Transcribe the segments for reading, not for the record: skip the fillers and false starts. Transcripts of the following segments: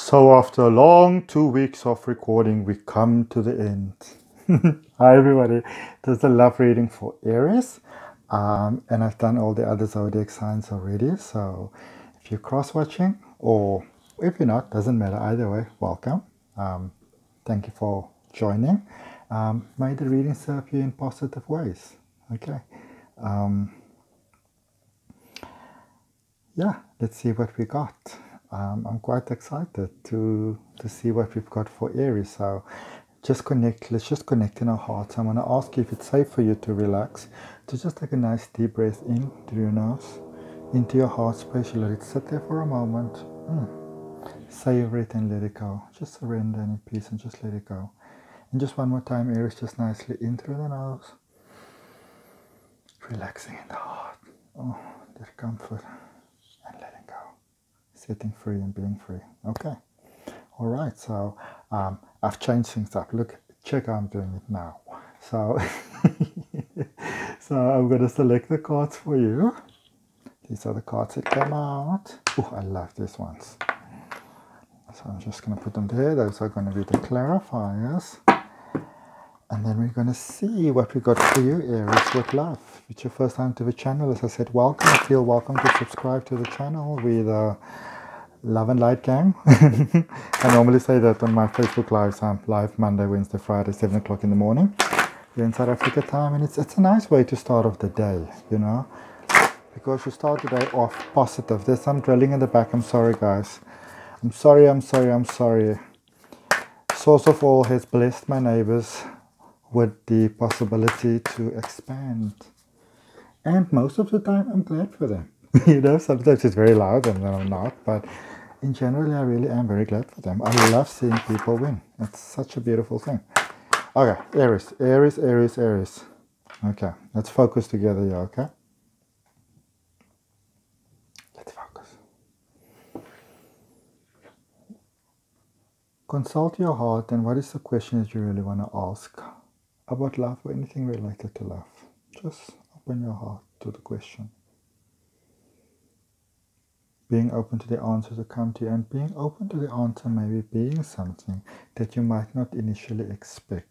So after a long 2 weeks of recording, we come to the end. Hi everybody, this is the love reading for Aries. And I've done all the other zodiac signs already. So if you're cross-watching or if you're not, doesn't matter either way, welcome. Thank you for joining. May the reading serve you in positive ways. Okay. Yeah, let's see what we got. I'm quite excited to see what we've got for Aries. So let's just connect in our hearts. I'm going to ask you if it's safe for you to relax, to just take a nice deep breath in through your nose, into your heart space. You let it sit there for a moment. Savor it and let it go. Just surrender and peace and just let it go. And just one more time, Aries, just nicely in through the nose. Relaxing in the heart. Oh, that comfort. And letting go. Setting free and being free. Okay. All right. So I've changed things up. Look, check how I'm doing it now. So, so I'm going to select the cards for you. These are the cards that came out. Oh, I love these ones. So I'm just going to put them there. Those are going to be the clarifiers. And then we're going to see what we got for you, Aries, with love. If it's your first time to the channel, as I said, welcome. Feel welcome to subscribe to the channel. We're the Love and Light Gang. I normally say that on my Facebook Lives. I'm live Monday, Wednesday, Friday, 7 o'clock in the morning. We're in South Africa time, and it's a nice way to start off the day, you know, because you start the day off positive. There's some drilling in the back. I'm sorry, guys. I'm sorry. Source of all has blessed my neighbors with the possibility to expand. And most of the time, I'm glad for them. You know, sometimes it's very loud and then I'm not. But in general, I really am very glad for them. I love seeing people win. It's such a beautiful thing. Okay, Aries. Okay, let's focus together here, okay? Let's focus. Consult your heart, and what is the question that you really want to ask about love or anything related to love? Just open your heart to the question. Being open to the answer to come to you, and being open to the answer maybe being something that you might not initially expect.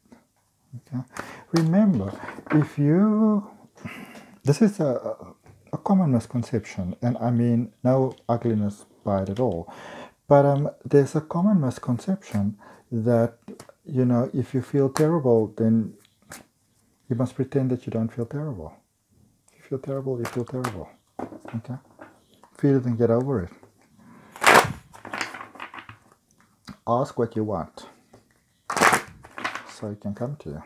Okay? Remember, this is a common misconception, and I mean no ugliness by it at all, but there's a common misconception that, you know, if you feel terrible, then you must pretend that you don't feel terrible. If you feel terrible, you feel terrible. Okay? Feel it and get over it. Ask what you want, so it can come to you.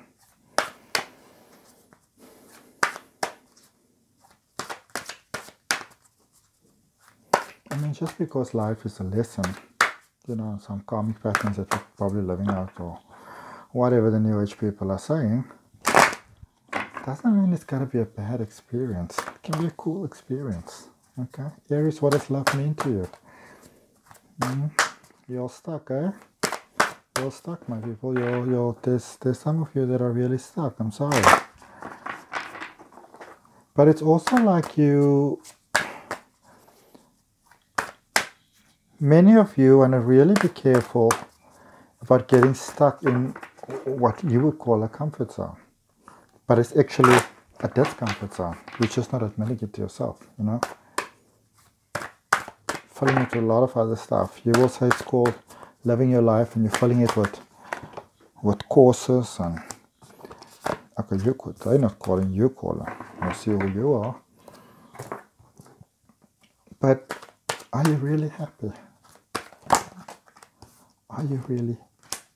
I mean, just because life is a lesson, you know, some karmic patterns that we're probably living out or whatever the New Age people are saying, doesn't mean it's got to be a bad experience. It can be a cool experience. Okay? Aries, what does love mean to you? You're stuck, eh? You're stuck, my people. There's some of you that are really stuck. I'm sorry. But it's also like many of you want to really be careful about getting stuck in what you would call a comfort zone. But it's actually a discomfort zone. You're just not admitting it to yourself, you know? Filling it with a lot of other stuff. You will say it's called living your life, and you're filling it with courses and okay, they're not calling you caller. You'll see who you are. But are you really happy? Are you really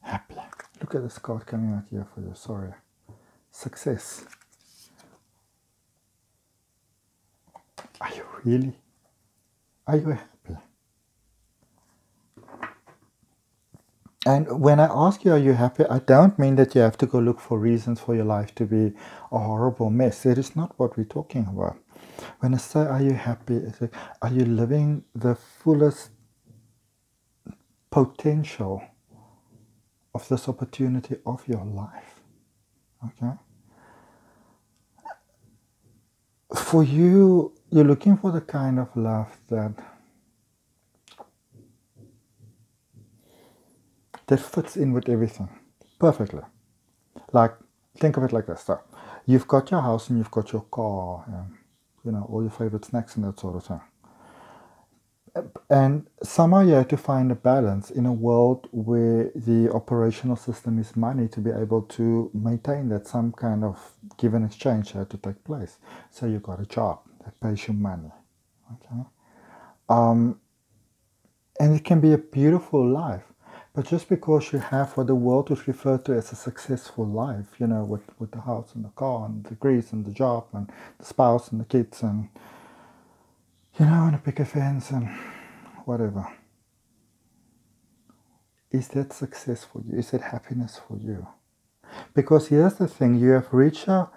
happy? Look at this card coming out here for you. Sorry. Success. Are you happy? And when I ask you, are you happy, I don't mean that you have to go look for reasons for your life to be a horrible mess. That is not what we're talking about. When I say, are you happy, it's like, are you living the fullest potential of this opportunity of your life? Okay? For you, you're looking for the kind of love that that fits in with everything perfectly. Like, think of it like this. So, you've got your house and you've got your car and, you know, all your favorite snacks and that sort of thing. And somehow you have to find a balance in a world where the operational system is money to be able to maintain that some kind of give and exchange had to take place. So you got a job that pays you money. Okay. And it can be a beautiful life. But just because you have what the world would refer to as a successful life, you know, with the house and the car and the degrees and the job and the spouse and the kids and, you know, and a picket fence and whatever. Is that success for you? Is that happiness for you? Because here's the thing, you have reached a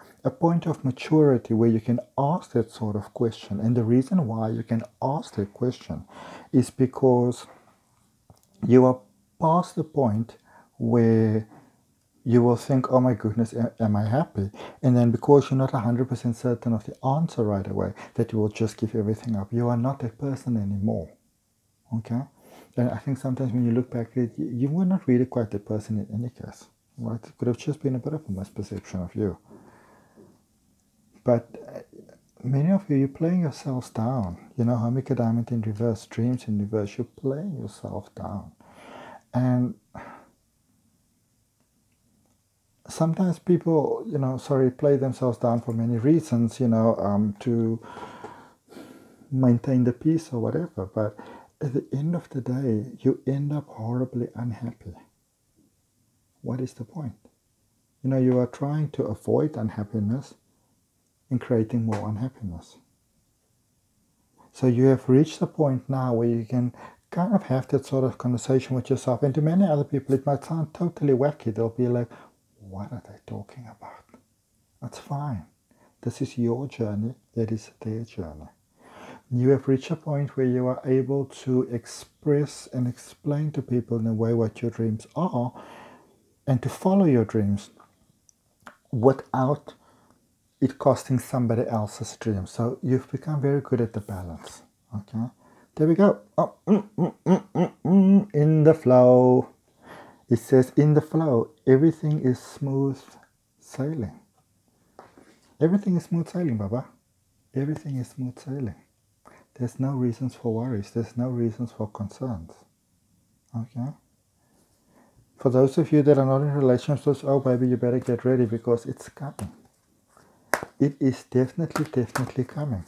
point of maturity where you can ask that sort of question. And the reason why you can ask that question is because you are past the point where you will think, oh my goodness, am I happy? And then because you're not 100% certain of the answer right away, that you will just give everything up. You are not that person anymore. Okay? And I think sometimes when you look back at it, you were not really quite that person in any case. Right? It could have just been a bit of a misperception of you. But many of you, you're playing yourselves down. You know, Homika Diamond in reverse, dreams in reverse, you're playing yourself down. And sometimes people, you know, play themselves down for many reasons, you know, to maintain the peace or whatever. But at the end of the day, you end up horribly unhappy. What is the point? You know, you are trying to avoid unhappiness and creating more unhappiness. So you have reached a point now where you can kind of have that sort of conversation with yourself. And to many other people, it might sound totally wacky. They'll be like, what are they talking about? That's fine. This is your journey. That is their journey. You have reached a point where you are able to express and explain to people in a way what your dreams are and to follow your dreams without it costing somebody else's dream. So you've become very good at the balance. Okay, there we go. Oh, in the flow. It says in the flow, everything is smooth sailing. Everything is smooth sailing, Baba. Everything is smooth sailing. There's no reasons for worries. There's no reasons for concerns. Okay? For those of you that are not in relationships, oh baby, you better get ready because it's coming. It is definitely coming.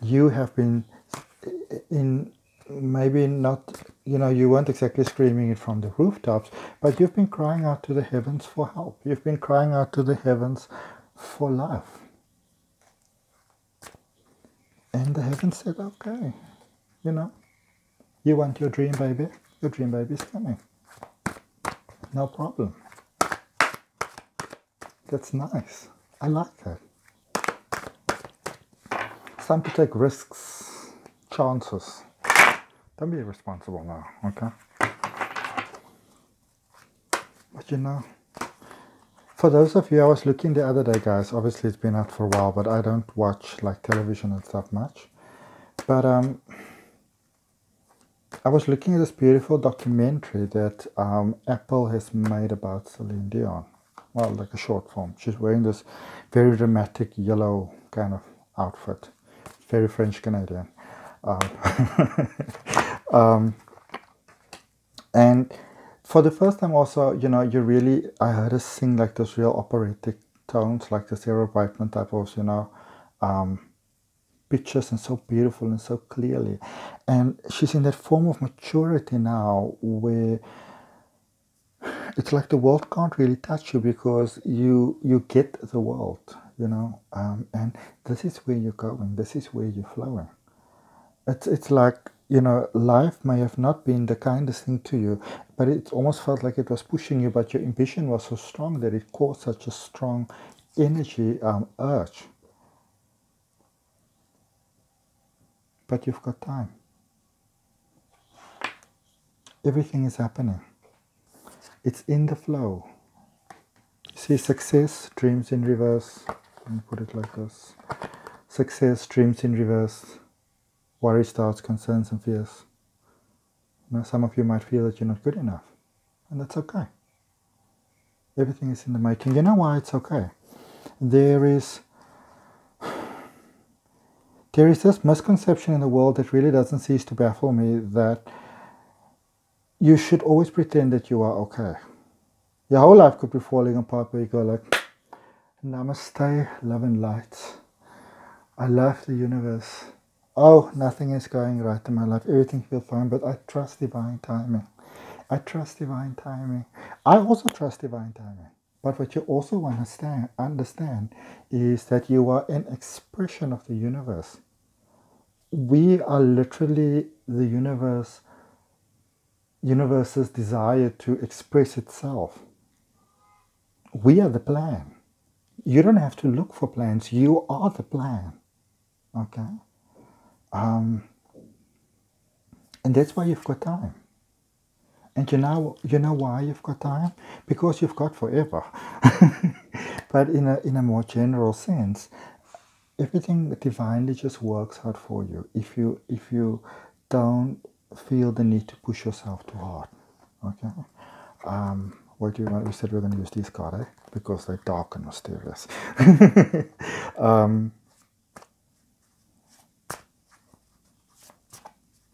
You have been in, maybe not, you know, you weren't exactly screaming it from the rooftops, but you've been crying out to the heavens for help. You've been crying out to the heavens for love. And the heavens said, okay, you know, you want your dream baby? Your dream baby is coming. No problem. That's nice. I like that. It's time to take risks, chances. Don't be irresponsible now, okay? But you know, for those of you, I was looking the other day, guys, obviously it's been out for a while, but I don't watch like television and stuff much. But I was looking at this beautiful documentary that Apple has made about Celine Dion. Well, like a short film. She's wearing this very dramatic yellow kind of outfit. Very French Canadian. And for the first time also, you know, I heard her sing like those real operatic tones, like the Sarah Brightman type of, you know, pictures, and so beautiful and so clearly. And she's in that form of maturity now where it's like the world can't really touch you because you get the world, you know, and this is where you're going, this is where you're flowing. It's like, you know, life may have not been the kindest thing to you, but it almost felt like it was pushing you, but your ambition was so strong that it caused such a strong energy urge. But you've got time. Everything is happening. It's in the flow. See, success, dreams in reverse. Let me put it like this. Success, dreams in reverse. Worries, thoughts, concerns, and fears. Now, some of you might feel that you're not good enough. And that's okay. Everything is in the making. You know why it's okay? There is this misconception in the world that really doesn't cease to baffle me, that you should always pretend that you are okay. Your whole life could be falling apart where you go like, namaste, love and light. I love the universe. Oh, nothing is going right in my life. Everything feels fine, but I trust divine timing. I trust divine timing. I also trust divine timing. But what you also understand is that you are an expression of the universe. We are literally the universe's desire to express itself. We are the plan. You don't have to look for plans. You are the plan. Okay? And that's why you've got time. And you know why you've got time? Because you've got forever. But in a more general sense, everything divinely just works out for you if you don't feel the need to push yourself too hard. Okay. What do you want? We said we're going to use these cards, because they're dark and mysterious.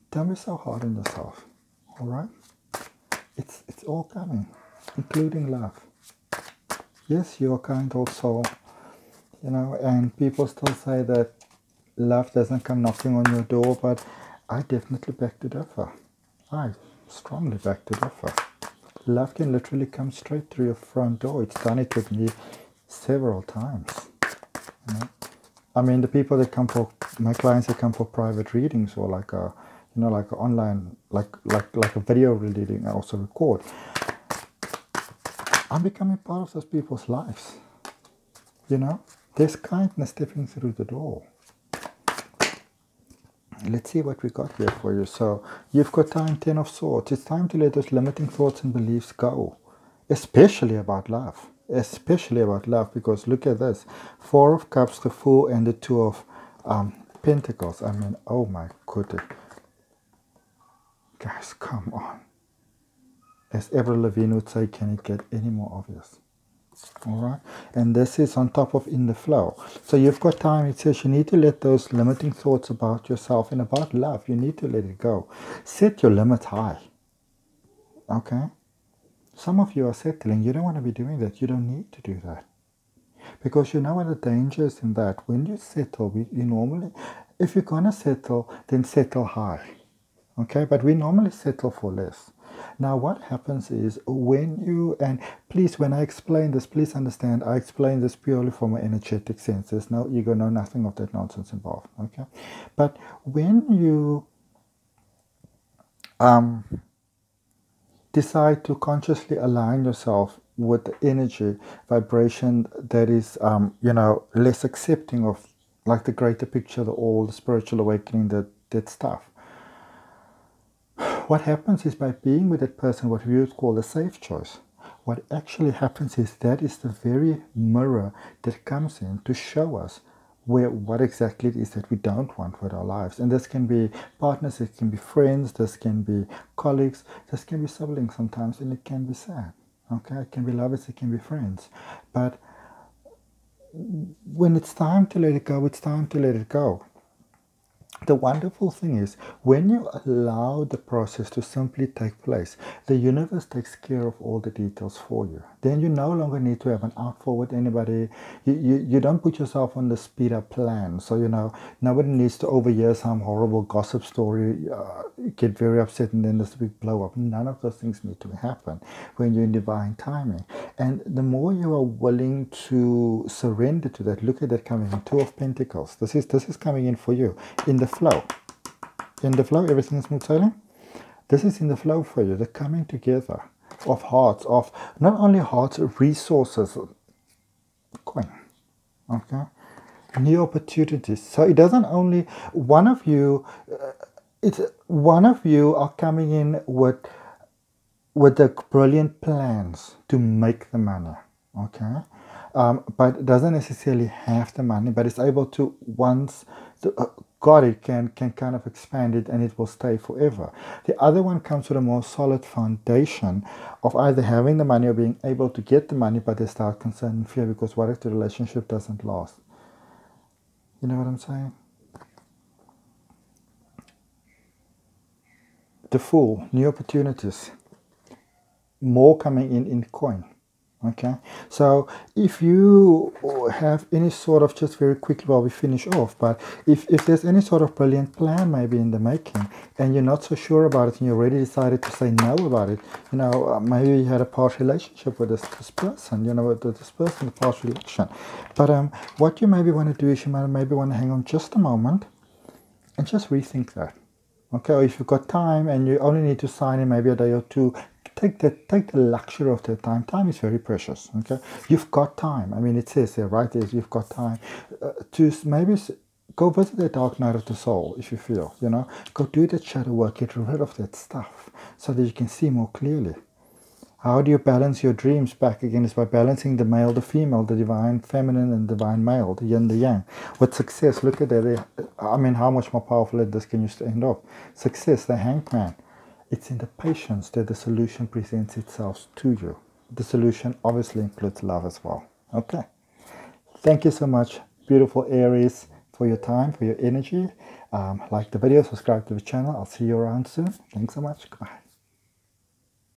Don't be so hard on yourself. All right. It's all coming, including love. Yes, you're a kind old soul, and people still say that love doesn't come knocking on your door, but I definitely beg to differ. I strongly beg to differ. Love can literally come straight through your front door. It's done it with me several times. I mean, the people that come for my clients that come for private readings, or like a like an online, like a video reading I also record, I'm becoming part of those people's lives. There's kindness stepping through the door. Let's see what we got here for you. So you've got time, 10 of Swords. It's time to let those limiting thoughts and beliefs go, especially about love. Especially about love, because look at this: 4 of Cups, the Fool, and the 2 of Pentacles. I mean, oh my goodness. Guys, come on. As Avril Lavigne would say, can it get any more obvious? All right. And this is on top of in the flow. So you've got time. It says you need to let those limiting thoughts about yourself and about love, you need to let it go. Set your limit high. Okay? Some of you are settling. You don't want to be doing that. You don't need to do that. Because you know what the danger is in that. When you settle, you normally, if you're going to settle, then settle high. Okay, but we normally settle for less. Now what happens is when you, and please, when I explain this, please understand, I explain this purely from an energetic sense. There's no ego, no nothing of that nonsense involved. Okay, but when you decide to consciously align yourself with the energy vibration that is less accepting of, like, the greater picture, the all, the spiritual awakening, that stuff, what happens is, by being with that person, what we would call a safe choice, what actually happens is that is the very mirror that comes in to show us what exactly it is that we don't want with our lives. And this can be partners, it can be friends, this can be colleagues, this can be siblings sometimes, and it can be sad. Okay, it can be lovers, it can be friends. But when it's time to let it go, it's time to let it go. The wonderful thing is, when you allow the process to simply take place, the universe takes care of all the details for you. Then you no longer need to have an outfall with anybody. You don't put yourself on the speed up plan. So, nobody needs to overhear some horrible gossip story, get very upset, and then there's a big blow up. None of those things need to happen when you're in divine timing. And the more you are willing to surrender to that, look at that coming in, 2 of Pentacles. This is coming in for you in the flow. In the flow, everything is smooth sailing. This is in the flow for you. The coming together of hearts, of not only hearts, resources, coin. Okay, new opportunities. So it doesn't only one of you. It's one of you are coming in with the brilliant plans to make the money. Okay, but it doesn't necessarily have the money, but it's able to once got it can kind of expand it and it will stay forever. The other one comes with a more solid foundation of either having the money or being able to get the money, but there's doubt, concern, and fear, because what if the relationship doesn't last? You know what I'm saying? The Fool, new opportunities, more coming in coin. Okay, so if you have any sort of, just very quickly while we finish off, but if there's any sort of brilliant plan maybe in the making and you're not so sure about it and you already decided to say no about it, you know, maybe you had a past relationship with this person, you know, with this person, the past relation. But what you maybe want to do is you might maybe want to hang on just a moment and just rethink that. Okay, or if you've got time and you only need to sign in maybe a day or two, take the luxury of the time. Time is very precious. Okay, you've got time. I mean, it says there, right? There, you've got time to maybe go visit the dark night of the soul if you feel. You know, go do that shadow work, get rid of that stuff, so that you can see more clearly. How do you balance your dreams back again? Is by balancing the male, the female, the divine feminine and divine male, the yin, the yang. With success, look at that. I mean, how much more powerful this can you end up? Success, the hangman. It's in the patience that the solution presents itself to you. The solution obviously includes love as well. Okay. Thank you so much, beautiful Aries, for your time, for your energy. Like the video, subscribe to the channel. I'll see you around soon. Thanks so much. Goodbye.